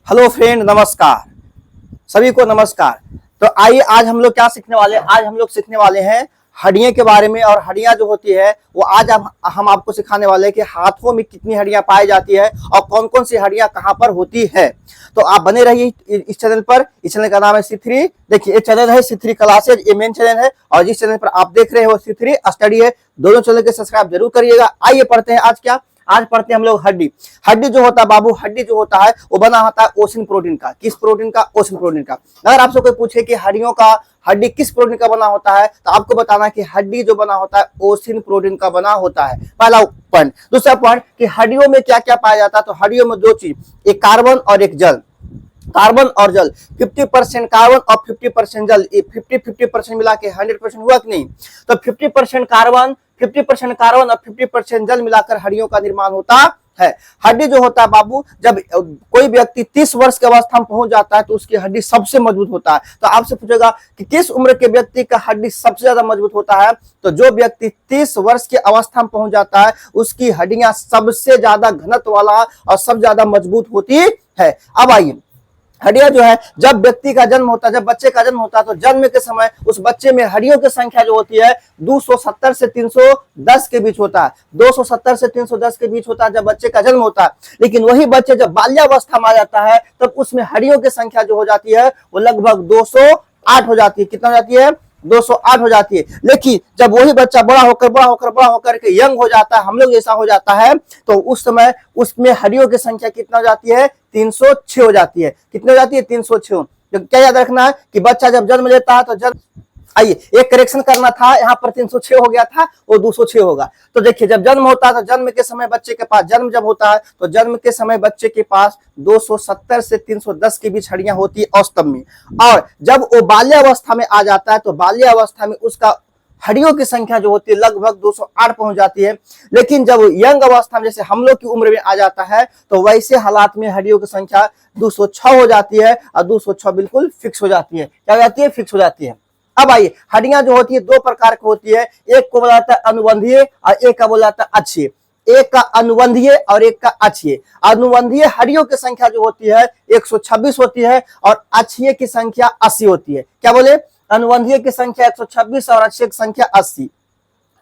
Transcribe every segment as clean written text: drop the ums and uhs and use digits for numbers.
Hello friend, नमस्कार। सभी को नमस्कार। तो आइए आज हम लोग क्या सीखने वाले हैं। आज हम लोग सीखने वाले हैं हड्डियों के बारे में। और हड्डियां जो होती है वो आज हम आपको सिखाने वाले हैं कि हाथों में कितनी हड्डियां पाई जाती है और कौन कौन सी हड्डियां कहां पर होती है। तो आप बने रहिए इस चैनल पर। इस चैनल का नाम है C3। देखिए, ये चैनल है C3 क्लासेज, ये मेन चैनल है। और जिस चैनल पर आप देख रहे हो C3 स्टडी है, दोनों चैनल के सब्सक्राइब जरूर करिएगा। आइए पढ़ते हैं आज क्या। आज पढ़ते हैं हम लोग हड्डी। हड्डी जो होता है बाबू, हड्डी जो होता है वो बना होता है ओसिन प्रोटीन का। किस प्रोटीन का? ओसिन प्रोटीन का। अगर आपसे कोई पूछे कि हड्डी किस प्रोटीन का बना होता है, तो आपको बताना कि हड्डी जो बना होता है ओसिन प्रोटीन का बना होता है। पहला पॉइंट। दूसरा पॉइंट कि हड्डियों में क्या क्या पाया जाता है। तो हड्डियों में दो चीज, एक कार्बन और एक जल। कार्बन और जल, 50% कार्बन और 50% जल, 50-50% मिला के 100% हुआ कि नहीं। तो 50% कार्बन, 50% कार्बन और 50% जल मिलाकर हड्डियों का निर्माण होता है। हड्डी जो होता है बाबू, जब कोई व्यक्ति 30 वर्ष की अवस्था में पहुंच जाता है तो उसकी हड्डी सबसे मजबूत होता है। तो आपसे पूछेगा कि किस उम्र के व्यक्ति का हड्डी सबसे ज्यादा मजबूत होता है। तो जो व्यक्ति 30 वर्ष की अवस्था में पहुंच जाता है उसकी हड्डियां सबसे ज्यादा घनत्व वाला और सबसे ज्यादा मजबूत होती है। अब आइए, हड्डियां जो है, जब व्यक्ति का जन्म होता है, जब बच्चे का जन्म होता है, तो जन्म के समय उस बच्चे में हड्डियों की संख्या जो होती है 270 से 310 के बीच होता है। 270 से 310 के बीच होता है जब बच्चे का जन्म होता है। लेकिन वही बच्चे जब बाल्यावस्था में आ जाता है तब उसमें हड्डियों की संख्या जो हो जाती है वो लगभग 208 हो जाती है। कितना हो जाती है? 208 हो जाती है। लेकिन जब वही बच्चा बड़ा होकर के यंग हो जाता है, हम लोग जैसा हो जाता है, तो उस समय उसमें हड्डियों की संख्या कितना हो जाती है? 306 हो जाती है। कितनी हो जाती है? 306। तो क्या याद रखना है कि बच्चा जब जन्म लेता है तो आइए एक करेक्शन करना था, यहाँ पर 306 हो गया था, वो 206 होगा। तो देखिए, जब जन्म होता है तो जन्म के समय बच्चे के पास, जन्म जब होता है तो जन्म के समय बच्चे के पास 270 से 310 के बीच हड्डियां होती है औसतन में। और जब वो बाल्यावस्था में आ जाता है तो बाल्यावस्था में उसका हड्डियों की संख्या जो होती है लगभग 208 पहुंच जाती है। लेकिन जब यंग अवस्था में, जैसे हम लोग की उम्र में आ जाता है, तो वैसे हालात में हड्डियों की संख्या 206 हो जाती है। और 206 बिल्कुल फिक्स हो जाती है। क्या हो जाती है? फिक्स हो जाती है। अब आइए, हड्डियां जो होती है दो प्रकार की होती है। एक को बोला जाता है अनुबंधीय और एक का बोला जाता है अक्षीय। एक का अनुबंधीय और एक का अक्षीय। अनुबंधीय हड्डियों की संख्या जो होती है 126 होती है और अक्षीय की संख्या 80 होती है। क्या बोले? अनुबंधीय की संख्या 126 और अक्षीय की संख्या 80।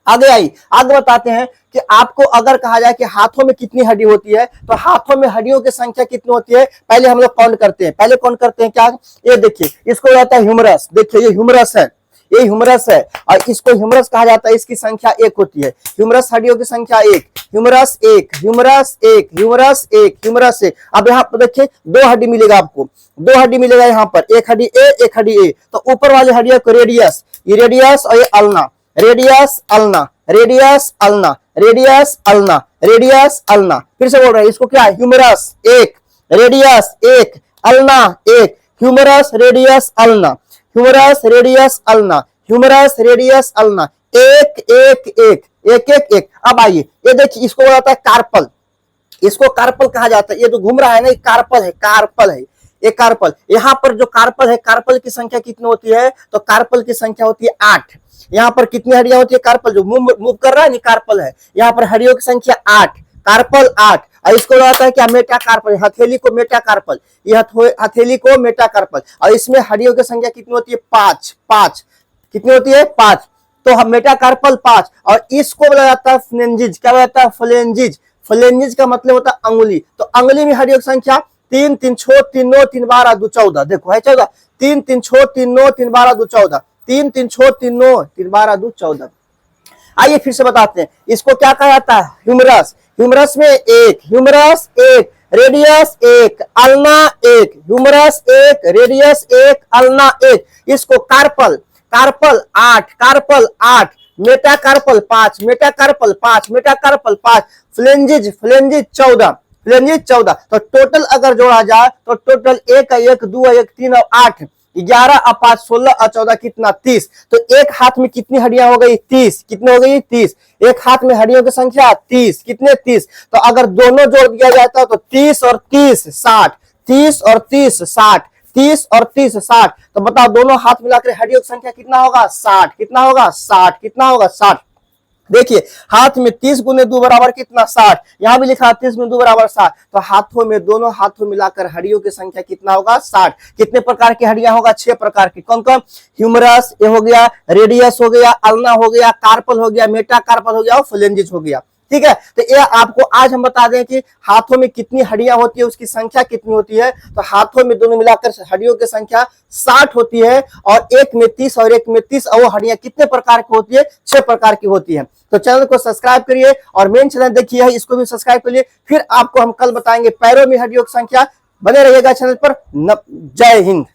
आगे बताते हैं कि आपको अगर कहा जाए कि हाथों में कितनी हड्डी होती है, तो हाथों में हड्डियों की संख्या कितनी होती है पहले हम लोग काउंट करते हैं। क्या? ये देखिए, इसको रहता है ह्यूमरस। देखिए, ये ह्यूमरस है, ये ह्यूमरस है और इसको ह्यूमरस कहा जाता है। इसकी संख्या 1 होती है। ह्यूमरस हड्डियों की संख्या 1, ह्यूमरस 1, ह्यूमरस 1, ह्यूमरस 1, ह्यूमरस 1। अब यहाँ पर देखिए, दो हड्डी मिलेगा आपको, दो हड्डी मिलेगा यहाँ पर, एक हड्डी ए, एक हड्डी ए। तो ऊपर वाली हड्डियों को रेडियस, ये रेडियस और ये ulna, radius ulna, radius ulna, radius ulna, radius ulna. फिर से बोल रहे हैं, इसको क्या है? Humerus 1, radius 1, ulna 1, humerus radius ulna, humerus radius ulna, humerus radius ulna, 1 1 1 1 1 1। अब आइए, ये देखिए, इसको बोला जाता है कार्पल। इसको कार्पल कहा जाता है। ये जो घूम रहा है ना, ये कार्पल है, कार्पल है, ये कार्पल। यहाँ पर जो कार्पल है, कार्पल की संख्या कितनी होती है? तो कार्पल की संख्या होती है 8। यहाँ पर कितनी हड्डियां होती है? कार्पल जो मूव कर रहा है, नहीं कार्पल है। यहाँ पर हड्डियों की संख्या 8, कार्पल 8। और इसको बताता है क्या? मेटाकार्पल। हथेली को मेटाकार्पल, ये हथेली को मेटाकार्पल। और इसमें हड्डियों की संख्या कितनी होती है? 5। कितनी होती है? 5। तो हम मेटाकार्पल 5। और इसको बोला जाता है फ्लेंजिज। क्या बोला जाता है? फ्लेंजिज। फ्लेंजिज का मतलब होता है अंगुली। तो अंगुली में हड्डियों की संख्या 3 3 6 3 9 3 12 2 14। देखो है 14। 3 3 6 3 9 3 12 2 14। 3 3 6 3 9 3 12 2 14। आइए फिर से बताते हैं, इसको क्या कहा जाता है? ह्यूमरस। ह्यूमरस में 1, humerus 1, radius 1, ulna 1, humerus 1, radius 1, ulna 1। इसको carpal, carpal 8, carpal 8, metacarpal 5, metacarpal 5, metacarpal 5, phalanges, phalanges 14, phalanges 14। तो टोटल अगर जोड़ा जाए तो टोटल 1 1 2 1 3 और 8, 11 और 5 16 और 14 कितना? 30। तो एक हाथ में कितनी हड्डियां हो गई? 30। कितनी हो गई? 30। एक हाथ में हड्डियों की संख्या 30। कितने? 30। तो अगर दोनों जोड़ दिया जाता है तो 30 और 30 60, 30 और 30 60, 30 और 30 60। तो बताओ दोनों हाथ मिलाकर हड्डियों की संख्या कितना होगा? 60। कितना होगा? 60। कितना होगा? 60। देखिए हाथ में 30 गुने 2 बराबर कितना 60, यहाँ भी लिखा 30 गुने 2 बराबर 60, तो हाथों में दोनों हाथों मिलाकर हड्डियों की संख्या कितना होगा 60। कितने प्रकार की हड्डियां होगा 6 प्रकार की। कौन कौन? ह्यूमरस ये हो गया, रेडियस हो गया, अल्ना हो गया, कार्पल हो गया, मेटाकार्पल हो गया और फ्लेंजिस हो गया। ठीक है, तो ये आपको आज हम बता दें कि हाथों में कितनी हड्डियां होती है, उसकी संख्या कितनी होती है। तो हाथों में दोनों मिलाकर हड्डियों की संख्या 60 होती है, और एक में 30 और एक में 30, और वो हड्डियां कितने प्रकार की होती है? 6 प्रकार की होती है। तो चैनल को सब्सक्राइब करिए और मेन चैनल देखिए है, इसको भी सब्सक्राइब करिए। फिर आपको हम कल बताएंगे पैरों में हड्डियों की संख्या। बने रहिएगा चैनल पर। जय हिंद।